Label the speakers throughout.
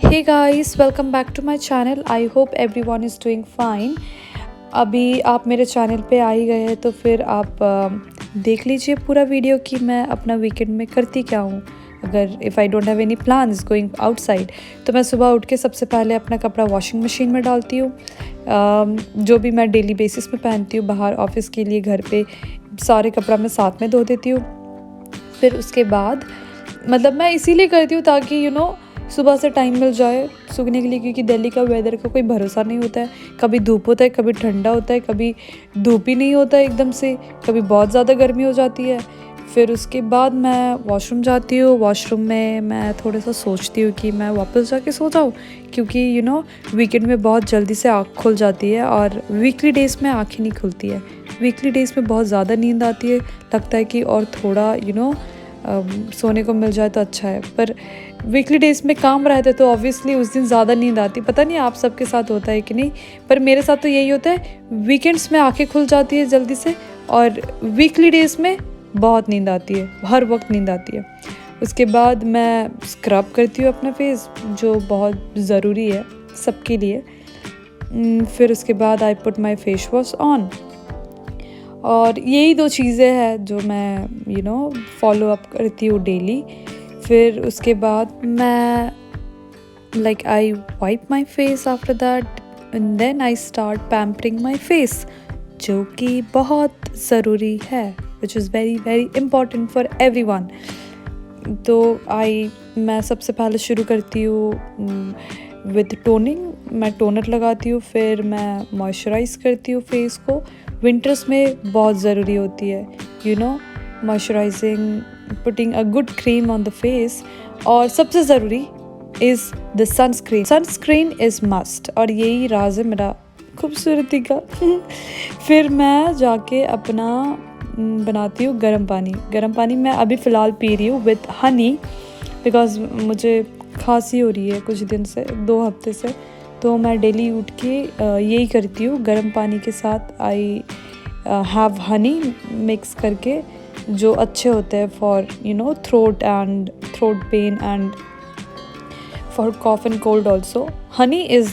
Speaker 1: Hey guys, welcome back to my channel. I hope everyone is doing fine. अभी आप मेरे channel पे आ ही गए हैं तो फिर आप देख लीजिए पूरा वीडियो कि मैं अपना वीकेंड में करती क्या हूँ। अगर if I don't have any plans going outside तो मैं सुबह उठ के सबसे पहले अपना कपड़ा वॉशिंग मशीन में डालती हूँ। जो भी मैं डेली बेसिस में पहनती हूँ, बाहर ऑफिस के लिए, घर पे सारे कपड़ा मैं साथ में धो देती हूँ। फिर उसके बाद मतलब मैं इसीलिए करती हूँ ताकि सुबह से टाइम मिल जाए सूखने के लिए, क्योंकि दिल्ली का वेदर का कोई भरोसा नहीं होता है। कभी धूप होता है, कभी ठंडा होता है, कभी धूप ही नहीं होता है एकदम से, कभी बहुत ज़्यादा गर्मी हो जाती है। फिर उसके बाद मैं वॉशरूम जाती हूँ। वॉशरूम में मैं थोड़ा सा सोचती हूँ कि मैं वापस जाके सो जाऊँ, क्योंकि वीकेंड में बहुत जल्दी से आँख खुल जाती है और वीकली डेज़ में आँखें नहीं खुलती है। वीकली डेज़ में बहुत ज़्यादा नींद आती है, लगता है कि और थोड़ा सोने को मिल जाए तो अच्छा है। पर वीकली डेज़ में काम रहता है तो ऑब्वियसली उस दिन ज़्यादा नींद आती। पता नहीं आप सबके साथ होता है कि नहीं, पर मेरे साथ तो यही होता है। वीकेंड्स में आंखें खुल जाती है जल्दी से और वीकली डेज़ में बहुत नींद आती है, हर वक्त नींद आती है। उसके बाद मैं स्क्रब करती हूँ अपना फेस, जो बहुत ज़रूरी है सबके लिए। फिर उसके बाद I put my face wash on, और यही दो चीज़ें हैं जो मैं फॉलो अप करती हूँ डेली। फिर उसके बाद मैं I wipe my face after that and then I start pampering my face, जो कि बहुत ज़रूरी है, which is very very important for everyone. तो मैं सबसे पहले शुरू करती हूँ विद टोनिंग। मैं टोनर लगाती हूँ, फिर मैं मॉइस्चराइज़ करती हूँ फेस को। विंटर्स में बहुत ज़रूरी होती है moisturising, putting a good cream on the face. और सबसे ज़रूरी is the sunscreen. Sunscreen is must, और यही राज है मेरा खूबसूरती का। फिर मैं जाके अपना बनाती हूँ गर्म पानी। गर्म पानी मैं अभी फ़िलहाल पी रही हूँ विद हनी, बिकॉज़ मुझे खांसी हो रही है कुछ दिन से, 2 हफ्ते से। तो मैं डेली उठ के यही करती हूँ, गर्म पानी के साथ आई हैव हनी मिक्स करके, जो अच्छे होते हैं for throat pain and for cough and cold also. Honey is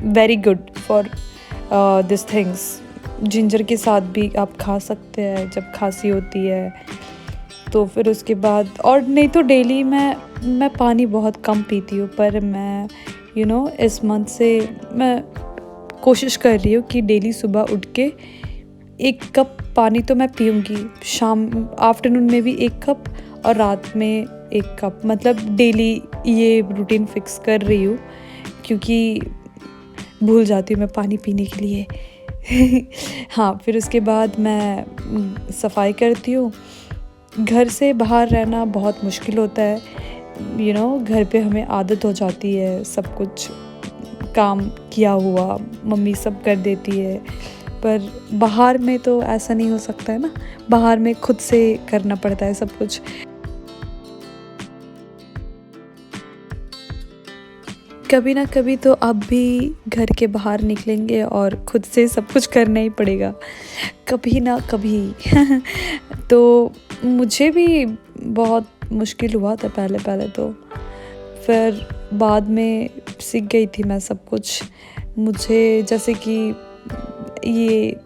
Speaker 1: very good for this things. Ginger के साथ भी आप खा सकते हैं जब खांसी होती है। तो फिर उसके बाद, और नहीं तो डेली मैं पानी बहुत कम पीती हूँ, पर मैं इस मंथ से मैं कोशिश कर रही हूँ कि डेली सुबह उठ के 1 कप पानी तो मैं पीऊँगी, शाम आफ्टरनून में भी 1 कप और रात में 1 कप। मतलब डेली ये रूटीन फिक्स कर रही हूँ, क्योंकि भूल जाती हूँ मैं पानी पीने के लिए। हाँ, फिर उसके बाद मैं सफाई करती हूँ। घर से बाहर रहना बहुत मुश्किल होता है, घर पे हमें आदत हो जाती है, सब कुछ काम किया हुआ मम्मी सब कर देती है। पर बाहर में तो ऐसा नहीं हो सकता है ना, बाहर में खुद से करना पड़ता है सब कुछ। कभी ना कभी तो अब भी घर के बाहर निकलेंगे और खुद से सब कुछ करना ही पड़ेगा, कभी ना कभी। तो मुझे भी बहुत मुश्किल हुआ था पहले तो, फिर बाद में सीख गई थी मैं सब कुछ। मुझे जैसे कि ये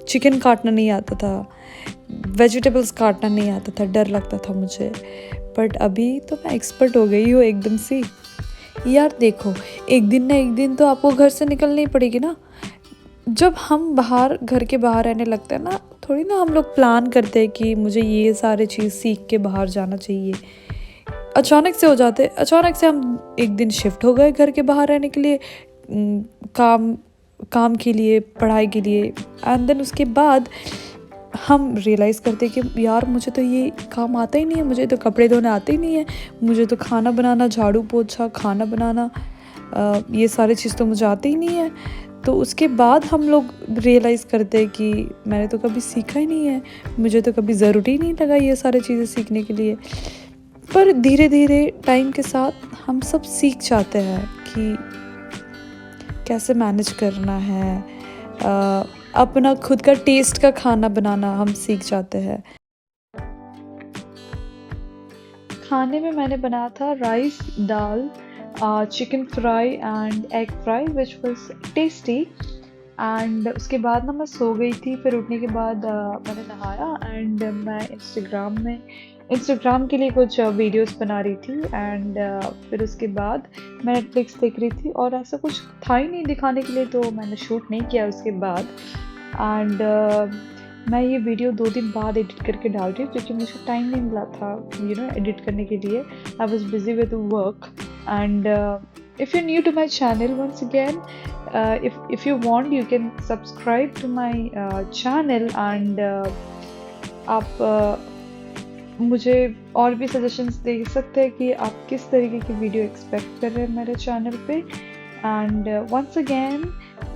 Speaker 1: चिकन काटना नहीं आता था, वेजिटेबल्स काटना नहीं आता था, डर लगता था मुझे। बट अभी तो मैं एक्सपर्ट हो गई हूँ एकदम से। यार देखो, एक दिन ना एक दिन तो आपको घर से निकलनी ही पड़ेगी ना। जब हम घर के बाहर रहने लगते हैं ना, थोड़ी ना हम लोग प्लान करते हैं कि मुझे ये सारे चीज़ सीख के बाहर जाना चाहिए। अचानक से हो जाते, अचानक से हम एक दिन शिफ्ट हो गए घर के बाहर रहने के लिए, काम के लिए, पढ़ाई के लिए। एंड देन उसके बाद हम रियलाइज़ करते कि यार मुझे तो ये काम आता ही नहीं है, मुझे तो कपड़े धोने आते ही नहीं है, मुझे तो खाना बनाना, झाड़ू पोछा, खाना बनाना, ये सारी चीज़ तो मुझे आती ही नहीं है। तो उसके बाद हम लोग रियलाइज़ करते हैं कि मैंने तो कभी सीखा ही नहीं है, मुझे तो कभी ज़रूरी नहीं लगा ये सारी चीज़ें सीखने के लिए। पर धीरे धीरे टाइम के साथ हम सब सीख जाते हैं कि कैसे मैनेज करना है। अपना खुद का टेस्ट का खाना बनाना हम सीख जाते हैं। खाने में मैंने बनाया था rice, dal, chicken fry and egg fry which was tasty. And उसके बाद ना मैं सो गई थी। फिर उठने के बाद मैंने नहाया एंड मैं इंस्टाग्राम के लिए कुछ वीडियोस बना रही थी। एंड फिर उसके बाद मैं नेटफ्लिक्स देख रही थी और ऐसा कुछ था ही नहीं दिखाने के लिए, तो मैंने शूट नहीं किया उसके बाद। एंड मैं ये वीडियो 2 दिन बाद एडिट करके डाल रही हूँ क्योंकि मुझे टाइम नहीं मिला था एडिट करने के लिए। I was busy with work. And if you're new to my channel, once again, if you want, you can subscribe to my channel and आप मुझे और भी सजेशंस दे सकते हैं कि आप किस तरीके की वीडियो एक्सपेक्ट कर रहे हैं मेरे चैनल पे। And once again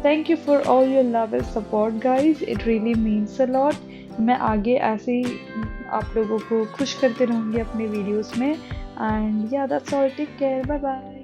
Speaker 1: thank you for all your love and support guys, it really means a lot. मैं आगे ऐसे ही आप लोगों को खुश करते रहूँगी अपने वीडियोस में। And yeah that's all, take care, bye bye.